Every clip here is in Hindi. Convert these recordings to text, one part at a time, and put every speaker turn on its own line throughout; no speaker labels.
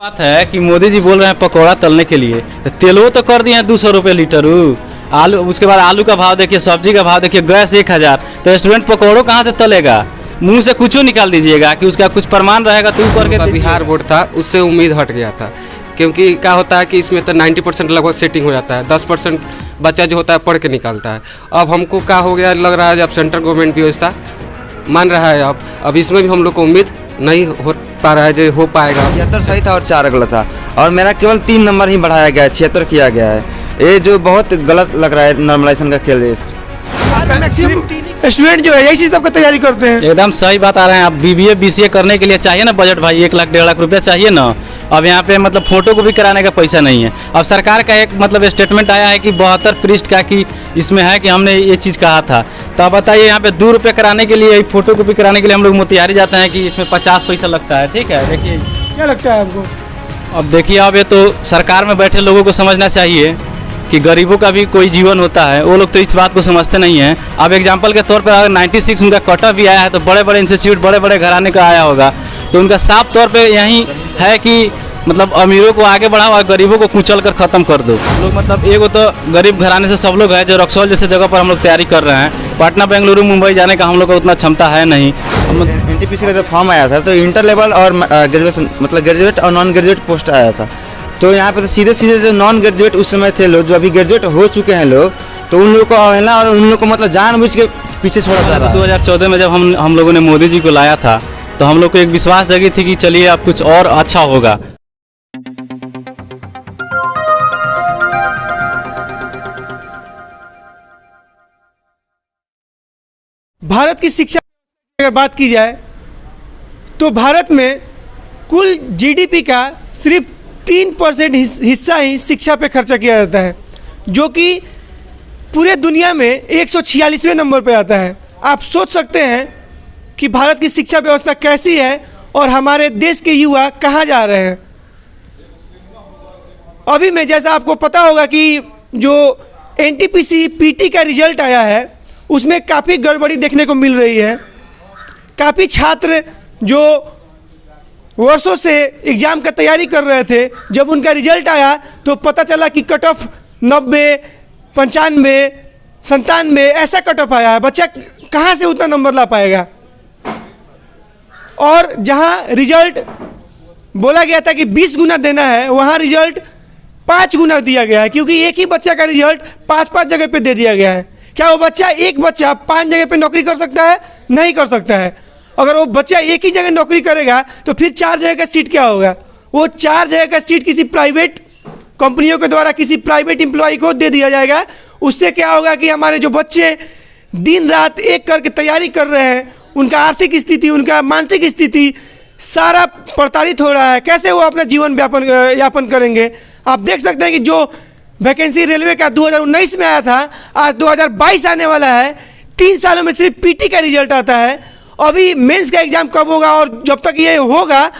बात है कि मोदी जी बोल रहे हैं पकौड़ा तलने के लिए, तो तेलो तो कर दिए हैं 200 रुपये लीटर। आलू, उसके बाद आलू का भाव देखिए, सब्जी का भाव देखिए, गैस 1000। तो स्टूडेंट पकौड़ों कहाँ से तलेगा? मुंह से कुछ निकाल दीजिएगा कि उसका कुछ प्रमाण रहेगा तो करके।
बिहार बोर्ड था, उससे उम्मीद हट गया था, क्योंकि क्या होता है कि इसमें तो 90% लगभग सेटिंग हो जाता है, 10% बच्चा जो होता है पढ़ के निकालता है। अब हमको क्या हो गया, लग रहा है जब सेंट्रल गवर्नमेंट भी व्यवस्था मान रहा है, अब इसमें भी हम लोग को उम्मीद नहीं हो पा रहा है जो हो पाएगा।
76 सही था और 4 गलत था, और मेरा केवल 3 नंबर ही बढ़ाया गया है, 76 किया गया है। ये जो बहुत गलत लग रहा है नॉर्मलाइजेशन का खेल।
स्टूडेंट जो है यही चीज सबका तैयारी करते हैं।
एकदम सही बात आ रहे हैं आप। BBA BCA करने के लिए चाहिए ना बजट भाई, 1 लाख 1.5 लाख रुपया चाहिए ना। अब यहाँ पे मतलब फोटो को भी कराने का पैसा नहीं है। अब सरकार का एक मतलब स्टेटमेंट आया है कि 72 पृष्ठ का कि इसमें है कि हमने ये चीज़ कहा था। तो अब बताइए, यहाँ पे 2 रुपये कराने के लिए, फोटो को भी कराने के लिए हम लोग मोतिहारी जाते हैं कि इसमें 50 पैसा लगता है। ठीक है, देखिए
क्या लगता है आपको?
अब देखिए, अब ये तो सरकार में बैठे लोगों को समझना चाहिए कि गरीबों का भी कोई जीवन होता है। वो लोग तो इस बात को समझते नहीं हैं। अब एग्जांपल के तौर पर अगर 96 उनका कट ऑफ भी आया है, तो बड़े बड़े इंस्टीट्यूट, बड़े बड़े घराने का आया होगा, तो उनका साफ तौर पे यही है कि मतलब अमीरों को आगे बढ़ाओ और गरीबों को कुचल कर ख़त्म कर दो। लोग मतलब एगो तो गरीब घराने से सब लोग हैं जो रक्सौल जैसे जगह पर हम लोग तैयारी कर रहे हैं। पटना, बेंगलुरु, मुंबई जाने का हम लोग को उतना क्षमता है नहीं।
NTPC का जब फॉर्म आया था तो इंटर लेवल और ग्रेजुएशन, मतलब ग्रेजुएट और नॉन ग्रेजुएट पोस्ट आया था। तो यहाँ पे तो सीधे सीधे जो नॉन ग्रेजुएट उस समय थे लोग, जो अभी ग्रेजुएट हो चुके हैं लोग, तो उन लोगों को अवहेलना और उन लोग को मतलब जानबूझ के पीछे छोड़ा जा रहा है।
2014 में जब हम लोगों ने मोदी जी को लाया था, तो हम लोग को एक विश्वास जगी थी कि चलिए अब कुछ और अच्छा होगा।
भारत की शिक्षा की अगर बात की जाए तो भारत में कुल GDP का सिर्फ 3% हिस्सा ही शिक्षा पे खर्चा किया जाता है, जो कि पूरे दुनिया में 146वें नंबर पे आता है। आप सोच सकते हैं कि भारत की शिक्षा व्यवस्था कैसी है और हमारे देश के युवा कहाँ जा रहे हैं। अभी में जैसा आपको पता होगा कि जो NTPC PT का रिजल्ट आया है, उसमें काफ़ी गड़बड़ी देखने को मिल रही है। काफ़ी छात्र जो वर्षों से एग्ज़ाम का तैयारी कर रहे थे, जब उनका रिजल्ट आया तो पता चला कि कट ऑफ 90, 95, 97 ऐसा कट ऑफ आया है। बच्चा कहाँ से उतना नंबर ला पाएगा? और जहाँ रिजल्ट बोला गया था कि 20 गुना देना है, वहाँ रिजल्ट 5 गुना दिया गया है, क्योंकि एक ही बच्चा का रिजल्ट 5-5 जगह पे दे दिया गया है। क्या वो बच्चा, एक बच्चा 5 जगह पे नौकरी कर सकता है? नहीं कर सकता है। अगर वो बच्चा एक ही जगह नौकरी करेगा तो फिर 4 जगह का सीट क्या होगा? वो 4 जगह का सीट किसी प्राइवेट कंपनियों के द्वारा किसी प्राइवेट एम्प्लॉय को दे दिया जाएगा। उससे क्या होगा कि हमारे जो बच्चे दिन रात एक करके तैयारी कर रहे हैं, उनका आर्थिक स्थिति, उनका मानसिक स्थिति सारा प्रताड़ित हो रहा है। कैसे वो अपना जीवन यापन करेंगे? आप देख सकते हैं कि जो वैकेंसी रेलवे का 2019 में आया था, आज 2022 आने वाला है। 3 सालों में सिर्फ PT का रिजल्ट आता है। अभी मेंस का एग्ज़ाम कब होगा? और जब तक ये होगा,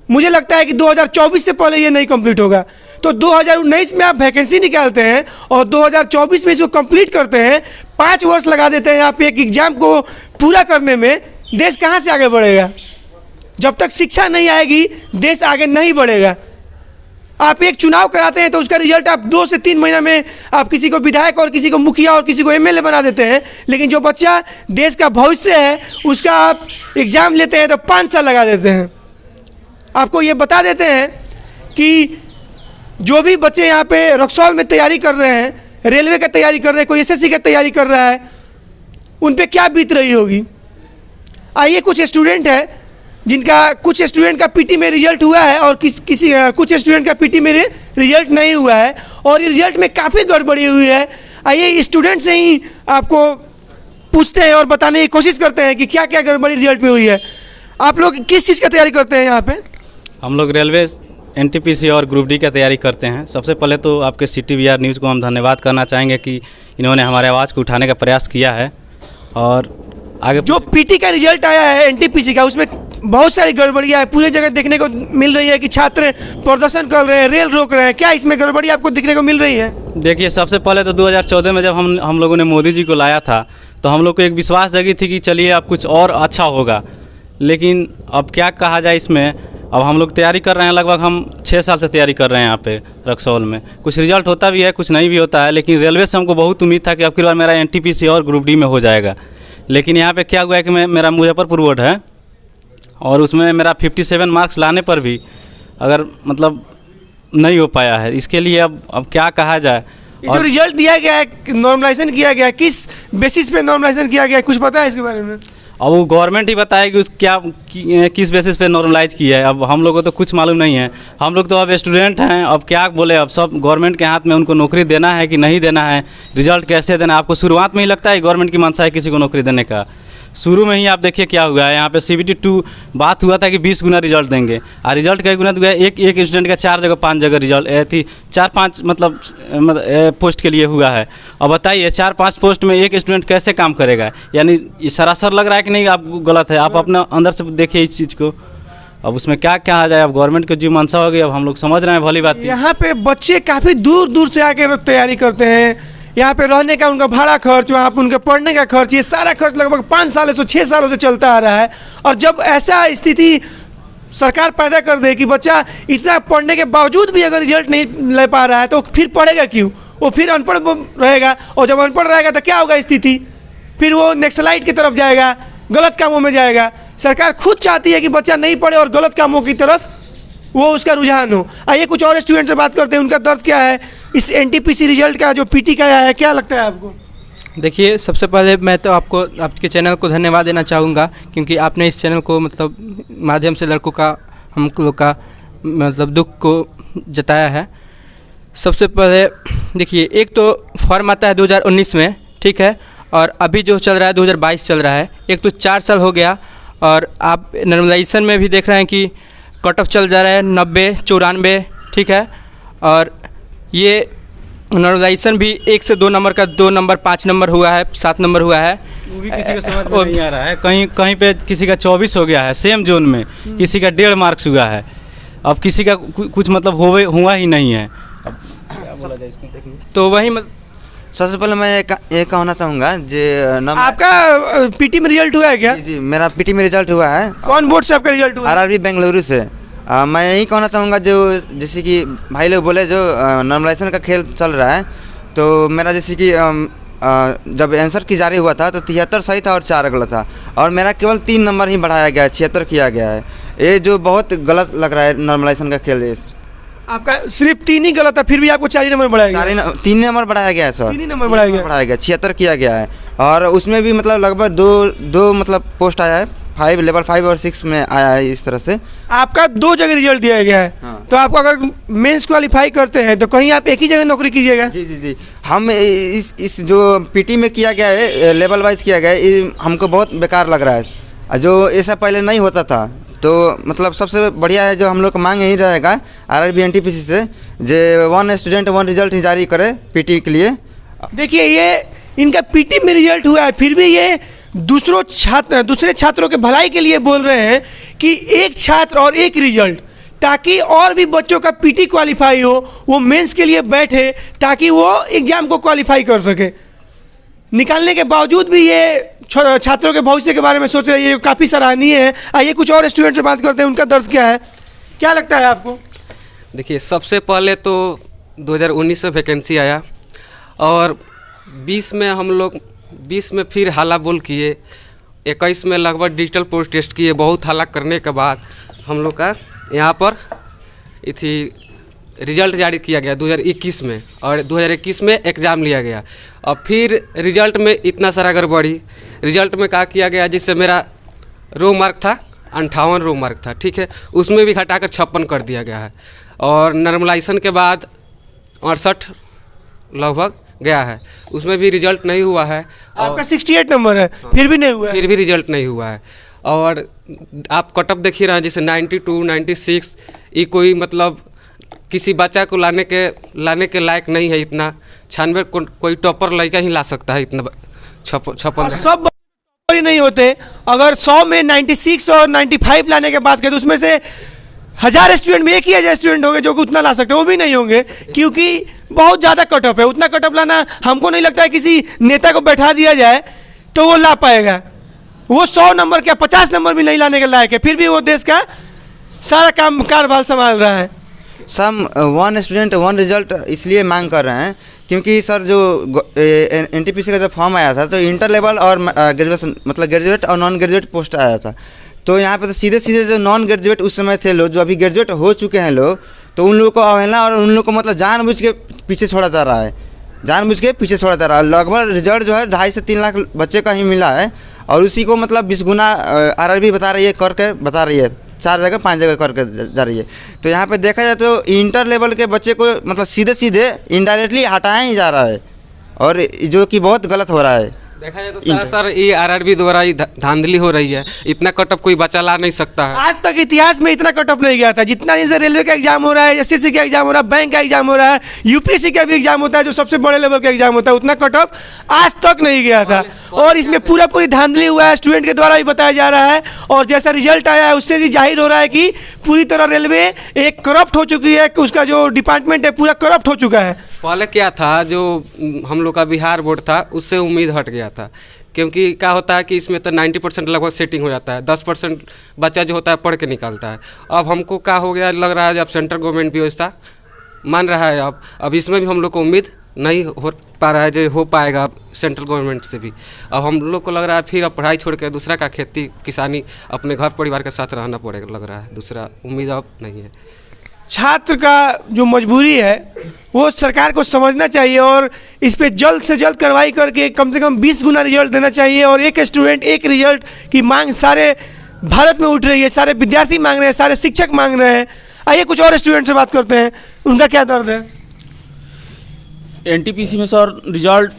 मुझे लगता है कि 2024 से पहले ये नहीं कंप्लीट होगा। तो 2019 में आप वैकेंसी निकालते हैं और 2024 में इसको कंप्लीट करते हैं, 5 वर्ष लगा देते हैं आप एक एग्ज़ाम को पूरा करने में। देश कहाँ से आगे बढ़ेगा? जब तक शिक्षा नहीं आएगी, देश आगे नहीं बढ़ेगा। आप एक चुनाव कराते हैं तो उसका रिजल्ट आप 2 से 3 महीना में आप किसी को विधायक और किसी को मुखिया और किसी को MLA बना देते हैं, लेकिन जो बच्चा देश का भविष्य है उसका आप एग्ज़ाम लेते हैं तो 5 साल लगा देते हैं। आपको ये बता देते हैं कि जो भी बच्चे यहाँ पे रक्सौल में तैयारी कर रहे हैं, रेलवे का तैयारी कर रहे हैं, कोई SSC का तैयारी कर रहा है, उन पर क्या बीत रही होगी। आइए, कुछ स्टूडेंट है जिनका, कुछ स्टूडेंट का PT में रिजल्ट हुआ है और कुछ स्टूडेंट का PT में रिजल्ट नहीं हुआ है, और रिजल्ट में काफ़ी गड़बड़ी हुई है। आइए स्टूडेंट से ही आपको पूछते हैं और बताने की कोशिश करते हैं कि क्या क्या गड़बड़ी रिजल्ट में हुई है। आप लोग किस चीज़ का तैयारी करते हैं यहाँ पे?
हम लोग रेलवे, NTPC और ग्रुप D का तैयारी करते हैं। सबसे पहले तो आपके CTVR न्यूज़ को हम धन्यवाद करना चाहेंगे कि इन्होंने हमारे आवाज़ को उठाने का प्रयास किया है। और आगे
जो PT का रिजल्ट आया है NTPC का, उसमें बहुत सारी गड़बड़ियाँ है। पूरी जगह देखने को मिल रही है कि छात्र प्रदर्शन कर रहे हैं, रेल रोक रहे हैं। क्या इसमें गड़बड़ी आपको दिखने को मिल रही है?
देखिए, सबसे पहले तो 2014 में जब हम लोगों ने मोदी जी को लाया था, तो हम लोग को एक विश्वास जगी थी कि चलिए अब कुछ और अच्छा होगा। लेकिन अब क्या कहा जाए इसमें, अब हम लोग तैयारी कर रहे हैं, लगभग हम 6 साल से तैयारी कर रहे हैं यहाँ पे रक्सौल में। कुछ रिजल्ट होता भी है, कुछ नहीं भी होता है, लेकिन रेलवे से हमको बहुत उम्मीद था कि अब की बार मेरा NTPC और ग्रुप डी में हो जाएगा। लेकिन यहाँ पे क्या हुआ है कि मेरा मुजफ्फरपुर बोर्ड है और उसमें मेरा 57 मार्क्स लाने पर भी अगर मतलब नहीं हो पाया है। इसके लिए अब क्या कहा जाए।
ये जो रिजल्ट दिया गया है, नॉर्मलाइजेशन किया गया है, किस बेसिस पे नॉर्मलाइजेशन किया गया है, कुछ पता है इसके बारे में?
अब वो गवर्नमेंट ही बताएगी किस बेसिस पे नॉर्मलाइज किया है। अब हम लोगों को तो कुछ मालूम नहीं है। हम लोग तो अब स्टूडेंट हैं, अब क्या बोले, अब सब गवर्नमेंट के हाथ में उनको नौकरी देना है कि नहीं देना है, रिजल्ट कैसे देना है। आपको शुरुआत में ही लगता है गवर्नमेंट की मंशा है किसी को नौकरी देने का। शुरू में ही आप देखिए क्या हुआ है, यहाँ पे CBT 2 बात हुआ था कि 20 गुना रिजल्ट देंगे, और रिजल्ट कई गुना हुआ है। एक स्टूडेंट का 4 जगह 5 जगह रिजल्ट थी, 4-5 मतलब पोस्ट के लिए हुआ है। अब बताइए 4-5 पोस्ट में एक स्टूडेंट कैसे काम करेगा? यानी ये सरासर लग रहा है कि नहीं आपको गलत है। आप अपना अंदर से देखिए इस चीज़ को। अब उसमें क्या कहा जाए, अब गवर्नमेंट की जो मंशा हो गई, अब हम लोग समझ रहे हैं भली बात।
यहाँ पे बच्चे काफ़ी दूर दूर से आके तैयारी करते हैं। यहाँ पे रहने का उनका भाड़ा खर्च, वहाँ पे उनके पढ़ने का खर्च, ये सारा खर्च लगभग 5 सालों से 6 सालों से चलता आ रहा है। और जब ऐसा स्थिति सरकार पैदा कर दे कि बच्चा इतना पढ़ने के बावजूद भी अगर रिजल्ट नहीं ले पा रहा है तो फिर पढ़ेगा क्यों? वो फिर अनपढ़ रहेगा, और जब अनपढ़ रहेगा तो क्या होगा स्थिति? फिर वो नक्सलाइट की तरफ जाएगा, गलत कामों में जाएगा। सरकार खुद चाहती है कि बच्चा नहीं पढ़े और गलत कामों की तरफ वो उसका रुझान हो। आइए कुछ और स्टूडेंट से बात करते हैं, उनका दर्द क्या है इस NTPC रिजल्ट का जो PT का आया है, क्या लगता है आपको?
देखिए, सबसे पहले मैं तो आपको आपके चैनल को धन्यवाद देना चाहूँगा, क्योंकि आपने इस चैनल को मतलब माध्यम से लड़कों का, हम लोग का मतलब दुख को जताया है। सबसे पहले देखिए, एक तो फॉर्म आता है 2019 में, ठीक है, और अभी जो चल रहा है 2022 चल रहा है। एक तो 4 साल हो गया, और आप नॉर्मलाइजेशन में भी देख रहे हैं कि कट ऑफ चल जा रहा है 90, 94, ठीक है। और ये नॉर्मलाइजेशन भी 1 से 2 नंबर का 2 नंबर 5 नंबर हुआ है, 7 नंबर हुआ है।
वो भी किसी को समझ में नहीं आ रहा है। कहीं पे किसी का 24 हो गया है सेम जोन में, किसी का 1.5 मार्क्स हुआ है। अब किसी का कुछ मतलब हुआ ही नहीं है। अब क्या बोला जाए इसको?
तो वही
सबसे पहले मैं ये कहना चाहूँगा जो
आपका PT में रिजल्ट हुआ है क्या?
जी, मेरा PT में रिजल्ट हुआ है।
कौन बोर्ड से आपका रिजल्ट हुआ?
RRB बेंगलुरु से। मैं यही कहना चाहूँगा जो जैसे कि भाई लोग बोले जो नॉर्मलाइजेशन का खेल चल रहा है, तो मेरा जैसे कि जब आंसर की जारी हुआ था तो 73 सही था और 4 गलत था, और मेरा केवल 3 नंबर ही बढ़ाया गया है, 76 किया गया है। ये जो बहुत गलत लग रहा है नॉर्मलाइजेशन का खेल।
आपका सिर्फ 3 ही गलत है, फिर भी आपको 4 नंबर बढ़ाया गया?
3 नंबर बढ़ाया गया है सर।
3 नंबर बढ़ाया गया,
76 किया गया है। और उसमें भी मतलब लगभग दो मतलब पोस्ट आया है, 5 लेवल 5 और 6 में आया है। इस तरह से
आपका 2 जगह रिजल्ट दिया गया है।
हाँ।
तो आपको अगर मेंस क्वालिफाई करते हैं तो कहीं आप एक ही जगह नौकरी कीजिएगा?
जी जी जी, हम इस जो PT में किया गया है, लेवल वाइज किया गया है, ये हमको बहुत बेकार लग रहा है। जो ऐसा पहले नहीं होता था, तो मतलब सबसे बढ़िया है जो हम लोग का मांग यही रहेगा RRB NTPC से, जो 1 स्टूडेंट 1 रिजल्ट ही जारी करे PT के लिए।
देखिए, ये इनका PT में रिजल्ट हुआ है, फिर भी ये दूसरे छात्रों के भलाई के लिए बोल रहे हैं कि एक छात्र और एक रिजल्ट, ताकि और भी बच्चों का PT क्वालिफाई हो, वो मेंस के लिए बैठे ताकि वो एग्ज़ाम को क्वालिफाई कर सके। निकालने के बावजूद भी ये छात्रों के भविष्य के बारे में सोच रही है, काफ़ी सराहनीय है। आइए कुछ और स्टूडेंट से बात करते हैं, उनका दर्द क्या है, क्या लगता है आपको?
देखिए, सबसे पहले तो 2019 से वैकेंसी आया, और 20 में हम लोग 20 में फिर हाला बोल किए, 21 में लगभग डिजिटल पोस्ट टेस्ट किए। बहुत हाला करने के बाद हम लोग का यहाँ पर इथी रिजल्ट जारी किया गया 2021 में, और 2021 में एग्ज़ाम लिया गया। और फिर रिजल्ट में इतना सारा गड़बड़ी, रिजल्ट में क्या किया गया, जिससे मेरा रो मार्क था 58 रो मार्क था, ठीक है, उसमें भी घटाकर 56 कर दिया गया है। और नॉर्मलाइजेशन के बाद 68 लगभग गया है, उसमें भी रिजल्ट नहीं हुआ है।
आपका 68 नंबर है, फिर भी नहीं हुआ है?
फिर भी रिजल्ट नहीं हुआ है। और आप कटअप देख ही रहे हैं, जैसे 92, 96, ये कोई मतलब किसी बच्चा को लाने के लायक नहीं है। इतना 96 कोई टॉपर लड़का ही ला सकता है, इतना 56।
सब बच्चे नहीं होते। अगर 100 में 96 और 95 लाने के बात करें तो उसमें से 1000 स्टूडेंट में एक ही 1000 स्टूडेंट होंगे जो कि उतना ला सकते हैं, वो भी नहीं होंगे, क्योंकि बहुत ज़्यादा कट ऑफ है। उतना कट ऑफ लाना हमको नहीं लगता है किसी नेता को बैठा दिया जाए तो वो ला पाएगा। वो 100 नंबर क्या 50 नंबर भी नहीं लाने के लायक है, फिर भी वो देश का सारा काम कारभार संभाल रहा है।
सम वन स्टूडेंट वन रिजल्ट इसलिए मांग कर रहे हैं क्योंकि सर जो एनटीपीसी का जब फॉर्म आया था तो इंटर लेवल और ग्रेजुएशन मतलब ग्रेजुएट और नॉन ग्रेजुएट पोस्ट आया था। तो यहाँ पे तो सीधे सीधे जो नॉन ग्रेजुएट उस समय थे लोग जो अभी ग्रेजुएट हो चुके हैं लोग, तो उन लोगों को अवहेलना और उन लोगों को मतलब जानबूझ के पीछे छोड़ा जा रहा है, जानबूझ के पीछे छोड़ा जा रहा है। लगभग रिजल्ट जो है 2.5 से 3 लाख बच्चे का ही मिला है और उसी को मतलब 20 गुना आरआरबी बता रही है, करके बता रही है, 4 जगह 5 जगह करके जा रही है। तो यहाँ पे देखा जाए तो इंटर लेवल के बच्चे को मतलब सीधे सीधे इनडायरेक्टली हटाया ही जा रहा है और जो कि बहुत गलत हो रहा है।
देखा जाए तो सर ये आरआरबी द्वारा ही धांधली हो रही है। इतना कटअप कोई बच्चा ला नहीं सकता है।
आज तक इतिहास में इतना कटअप नहीं गया था जितना दिन से रेलवे का एग्जाम हो रहा है, एसएससी का एग्जाम हो रहा है, बैंक का एग्जाम हो रहा है, यूपीएससी का भी एग्जाम होता है जो सबसे बड़े लेवल का एग्जाम होता है, उतना कटअप आज तक नहीं गया था। और इसमें पूरी धांधली हुआ है, स्टूडेंट के द्वारा भी बताया जा रहा है और जैसा रिजल्ट आया है उससे भी जाहिर हो रहा है कि पूरी तरह रेलवे एक करप्ट हो चुकी है, उसका जो डिपार्टमेंट है पूरा करप्ट हो चुका है।
पहले क्या था, जो हम लोग का बिहार बोर्ड था उससे उम्मीद हट गया था, क्योंकि क्या होता है कि इसमें तो 90% लगभग सेटिंग हो जाता है, 10% बच्चा जो होता है पढ़ के निकालता है। अब हमको क्या हो गया, लग रहा है जब सेंट्रल गवर्नमेंट व्यवस्था मान रहा है अब इसमें भी हम लोग को उम्मीद नहीं हो पा रहा है जो हो पाएगा सेंट्रल गवर्नमेंट से भी। अब हम लोग को लग रहा है फिर अब पढ़ाई छोड़ के दूसरा का खेती किसानी अपने घर परिवार के साथ रहना पड़ेगा, लग रहा है दूसरा उम्मीद अब नहीं है।
छात्र का जो मजबूरी है वो सरकार को समझना चाहिए और इस पे जल्द से जल्द कार्रवाई करके कम से कम 20 गुना रिजल्ट देना चाहिए। और एक स्टूडेंट एक रिजल्ट की मांग सारे भारत में उठ रही है, सारे विद्यार्थी मांग रहे हैं, सारे शिक्षक मांग रहे हैं। आइए कुछ और स्टूडेंट से बात करते हैं, उनका क्या दर्द है।
एनटीपीसी में सर रिजल्ट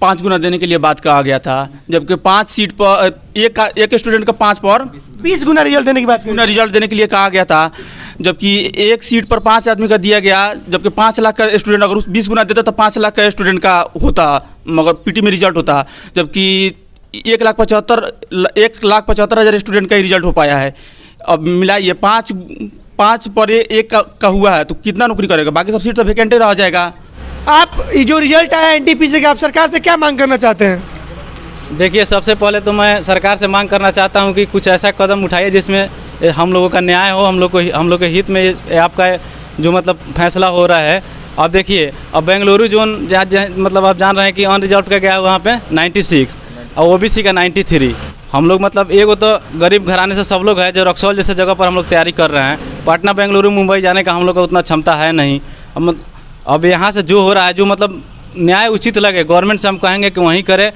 5 गुना देने के लिए बात कहा गया था, जबकि 5 सीट पर एक स्टूडेंट का 5 पर
20 गुना रिजल्ट देने की बात
गुना रिजल्ट देने के लिए कहा गया था, जबकि एक सीट पर 5 आदमी का दिया गया, जबकि 5 लाख का स्टूडेंट अगर 20 गुना देता तो 5 लाख का स्टूडेंट का होता, मगर पीटी में रिजल्ट होता, जबकि 1,75,000 स्टूडेंट का ही रिजल्ट हो पाया है। अब मिलाइए 5 पर एक का हुआ है तो कितना नौकरी करेगा, बाकी सब सीट तो वैकेंट रह जाएगा।
आप जो रिजल्ट आया एनटीपीसी का, आप सरकार से क्या मांग करना चाहते हैं।
देखिए, सबसे पहले तो मैं सरकार से मांग करना चाहता हूं कि कुछ ऐसा कदम उठाइए जिसमें हम लोगों का न्याय हो, हम लोग के हित में आपका जो मतलब फैसला हो रहा है। अब देखिए, अब बेंगलुरु जोन जहाँ मतलब आप जान रहे हैं कि ऑन रिजल्ट का गया है वहाँ पे 96 और ओबीसी का 93। हम लोग मतलब एगो तो गरीब घराने से सब लोग हैं जो रक्सौल जैसे जगह पर हम लोग तैयारी कर रहे हैं। पटना, बेंगलुरु, मुंबई जाने का हम लोग का उतना क्षमता है नहीं। अब यहाँ से जो हो रहा है, जो मतलब न्याय उचित लगे गवर्नमेंट से हम कहेंगे कि वहीं करे,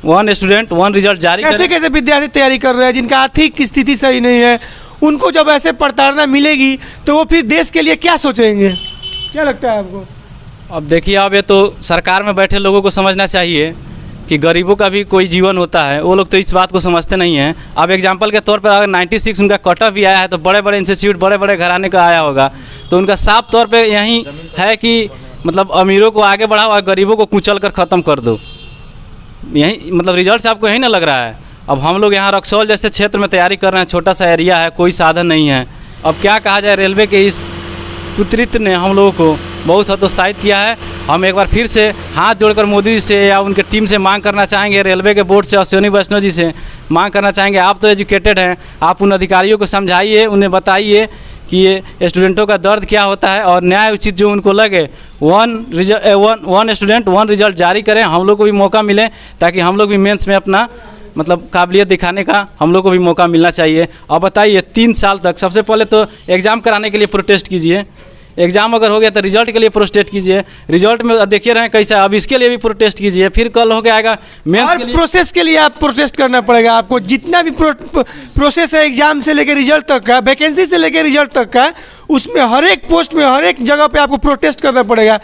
1 स्टूडेंट 1 रिजल्ट जारी
कैसे कैसे विद्यार्थी तैयारी कर रहे हैं जिनका आर्थिक स्थिति सही नहीं है, उनको जब ऐसे प्रताड़ना मिलेगी तो वो फिर देश के लिए क्या सोचेंगे, क्या लगता है आपको।
अब देखिए, अब ये तो सरकार में बैठे लोगों को समझना चाहिए कि गरीबों का भी कोई जीवन होता है, वो लोग तो इस बात को समझते नहीं हैं। अब एग्जाम्पल के तौर पर अगर 96 उनका कटअप भी आया है तो बड़े बड़े इंस्टीट्यूट बड़े बड़े घराने का आया होगा, तो उनका साफ तौर पे यही है कि मतलब अमीरों को आगे बढ़ाओ और गरीबों को कुचल कर ख़त्म कर दो। यही मतलब रिजल्ट से आपको यही ना लग रहा है। अब हम लोग यहाँ रक्सौल जैसे क्षेत्र में तैयारी कर रहे हैं, छोटा सा एरिया है, कोई साधन नहीं है। अब क्या कहा जाए, रेलवे के इस कुतृत्व ने हम लोगों को बहुत हतोत्साहित किया है। हम एक बार फिर से हाथ जोड़कर मोदी जी से या उनके टीम से मांग करना चाहेंगे, रेलवे के बोर्ड से अश्विनी वैष्णव जी से मांग करना चाहेंगे, आप तो एजुकेटेड हैं, आप उन अधिकारियों को समझाइए, उन्हें बताइए कि ये स्टूडेंटों का दर्द क्या होता है और न्याय उचित जो उनको लगे 1 स्टूडेंट 1 रिजल्ट जारी करें, हम लोग को भी मौका मिले ताकि हम लोग भी मेंस में अपना मतलब काबिलियत दिखाने का हम लोग को भी मौका मिलना चाहिए। अब बताइए 3 साल तक सबसे पहले तो एग्ज़ाम कराने के लिए प्रोटेस्ट कीजिए, एग्जाम अगर हो गया तो रिजल्ट के लिए प्रोटेस्ट कीजिए, रिजल्ट में देखिए रहे कैसा, अब इसके लिए भी प्रोटेस्ट कीजिए, फिर कल हो गया मेंस के लिए।
प्रोसेस के लिए आप प्रोटेस्ट करना पड़ेगा आपको, जितना भी प्रोसेस है एग्जाम से लेकर रिजल्ट तक का, वैकेंसी से लेकर रिजल्ट तक का, उसमें हर एक पोस्ट में हर एक जगह पे आपको प्रोटेस्ट करना पड़ेगा।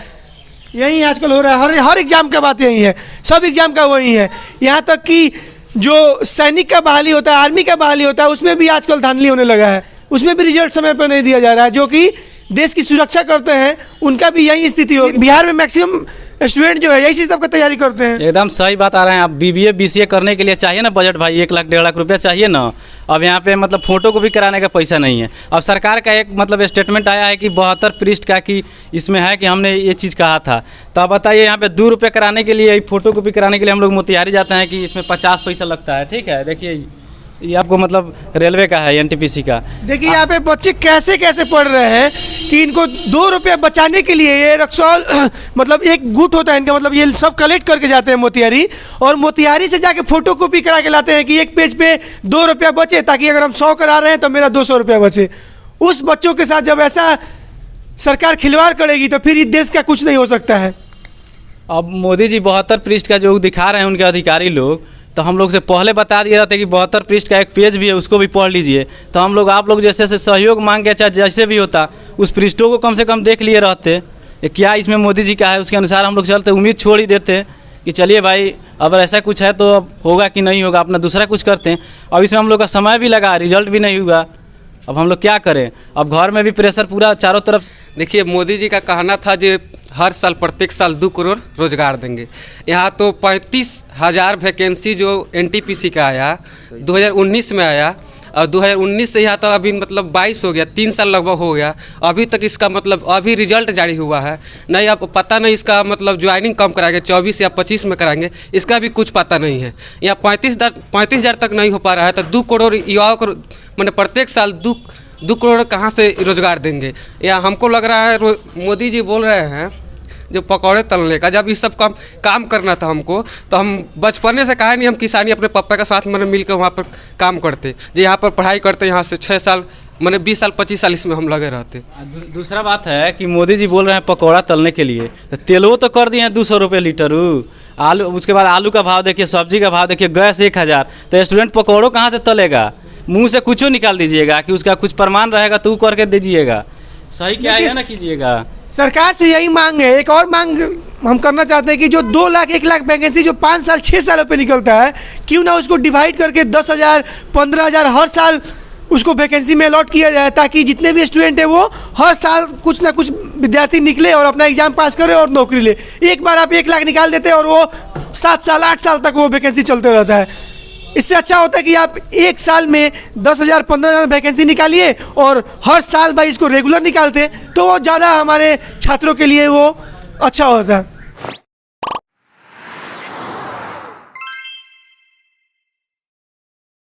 यही आजकल हो रहा है, हर एग्जाम का बात यही है, सब एग्जाम का वही है। यहाँ तक कि जो सैनिक का बहाली होता है, आर्मी का बहाली होता है, उसमें भी आजकल धांधली होने लगा है, उसमें भी रिजल्ट समय पर नहीं दिया जा रहा है। जो कि देश की सुरक्षा करते हैं उनका भी यही स्थिति हो। बिहार में मैक्सिमम स्टूडेंट जो है यही चीज़ का तैयारी करते हैं।
एकदम सही बात आ रहे हैं आप। BBA BCA करने के लिए चाहिए ना बजट भाई, 1 लाख 1.5 लाख रुपया चाहिए ना। अब यहाँ पे मतलब फ़ोटो को भी कराने का पैसा नहीं है। अब सरकार का एक मतलब स्टेटमेंट आया है कि 72 पृष्ठ का कि इसमें है कि हमने ये चीज़ कहा था। तो अब बताइए यहाँ पे 2 रुपये कराने के लिए, फ़ोटो को भी कराने के लिए हम लोग मोतिहारी जाते हैं कि इसमें 50 पैसा लगता है। ठीक है, देखिए ये आपको मतलब रेलवे का है, एनटीपीसी का।
देखिए यहाँ पे बच्चे कैसे कैसे पढ़ रहे हैं कि इनको 2 रुपया बचाने के लिए ये रक्सौल मतलब एक गुट होता है इनका, मतलब ये सब कलेक्ट करके जाते हैं मोतिहारी, और मोतिहारी से जाके फोटो कॉपी करा के लाते हैं कि एक पेज पे 2 रुपया बचे, ताकि अगर हम 100 करा रहे हैं तो मेरा 200 रुपया बचे। उस बच्चों के साथ जब ऐसा सरकार खिलवाड़ करेगी तो फिर इस देश का कुछ नहीं हो सकता है।
अब मोदी जी 72 पृष्ठ का जो दिखा रहे हैं उनके अधिकारी लोग, तो हम लोग से पहले बता दिए रहते कि 72 पृष्ठ का एक पेज भी है, उसको भी पढ़ लीजिए। तो हम लोग आप लोग जैसे से सहयोग मांग के चाहे जैसे भी होता उस पृष्ठों को कम से कम देख लिए रहते ये क्या इसमें मोदी जी का है, उसके अनुसार हम लोग चलते, उम्मीद छोड़ ही देते कि चलिए भाई अब ऐसा कुछ है तो अब होगा कि नहीं होगा, अपना दूसरा कुछ करते हैं। अब इसमें हम लोग का समय भी लगा, रिजल्ट भी नहीं हुआ, अब हम लोग क्या करें? अब घर में भी प्रेशर पूरा चारों तरफ।
देखिए मोदी जी का कहना था जो हर साल प्रत्येक साल 2 करोड़ रोजगार देंगे। यहाँ तो 35,000 वैकेंसी जो एनटीपीसी का आया 2019 में आया, और 2019 से यहाँ तक अभी मतलब 22 हो गया, 3 साल लगभग हो गया, अभी तक इसका मतलब अभी रिजल्ट जारी हुआ है नहीं। अब पता नहीं इसका मतलब ज्वाइनिंग कम कराएंगे, 24 या 25 में कराएंगे, इसका भी कुछ पता नहीं है। यहाँ 35,000 तक नहीं हो पा रहा है, तो 2 करोड़ युवाओं को मैंने प्रत्येक साल 2 करोड़ कहाँ से रोजगार देंगे? या हमको लग रहा है मोदी जी बोल रहे हैं जो पकौड़े तलने का, जब इस सब काम करना था हमको, तो हम बचपने से कहा नहीं हम किसानी अपने पापा के साथ मैंने मिलकर वहाँ पर काम करते, जो यहाँ पर पढ़ाई करते, यहाँ से 6 साल मैंने 20 साल 25 साल इसमें हम लगे रहते।
दूसरा बात है कि मोदी जी बोल रहे हैं पकौड़ा तलने के लिए, तो तेलो तो कर दिए हैं 200 रुपये लीटर, आलू, उसके बाद आलू का भाव देखिए, सब्जी का भाव देखिए, गैस 1000, तो स्टूडेंट पकौड़ों कहाँ से तलेगा? मुंह से कुछ निकाल दीजिएगा कि उसका कुछ प्रमाण रहेगा तो करके दीजिएगा, सही क्या है ना कीजिएगा।
सरकार से यही मांग है। एक और मांग हम करना चाहते हैं कि जो 2 लाख 1 लाख वैकेंसी जो 5 साल 6 सालों पे निकलता है, क्यों ना उसको डिवाइड करके 10,000 15,000 हर साल उसको वैकेंसी में अलॉट किया जाए, ताकि जितने भी स्टूडेंट है वो हर साल कुछ ना कुछ विद्यार्थी निकले और अपना एग्जाम पास करे और नौकरी ले। एक बार आप 1 लाख निकाल देते हैं और वो 7 साल 8 साल तक वो वैकेंसी चलते रहता है। इससे अच्छा होता है कि आप 1 साल में 10,000 15,000 वैकेंसी निकालिए और हर साल भाई इसको रेगुलर निकालते, तो वो ज़्यादा हमारे छात्रों के लिए वो अच्छा होता है।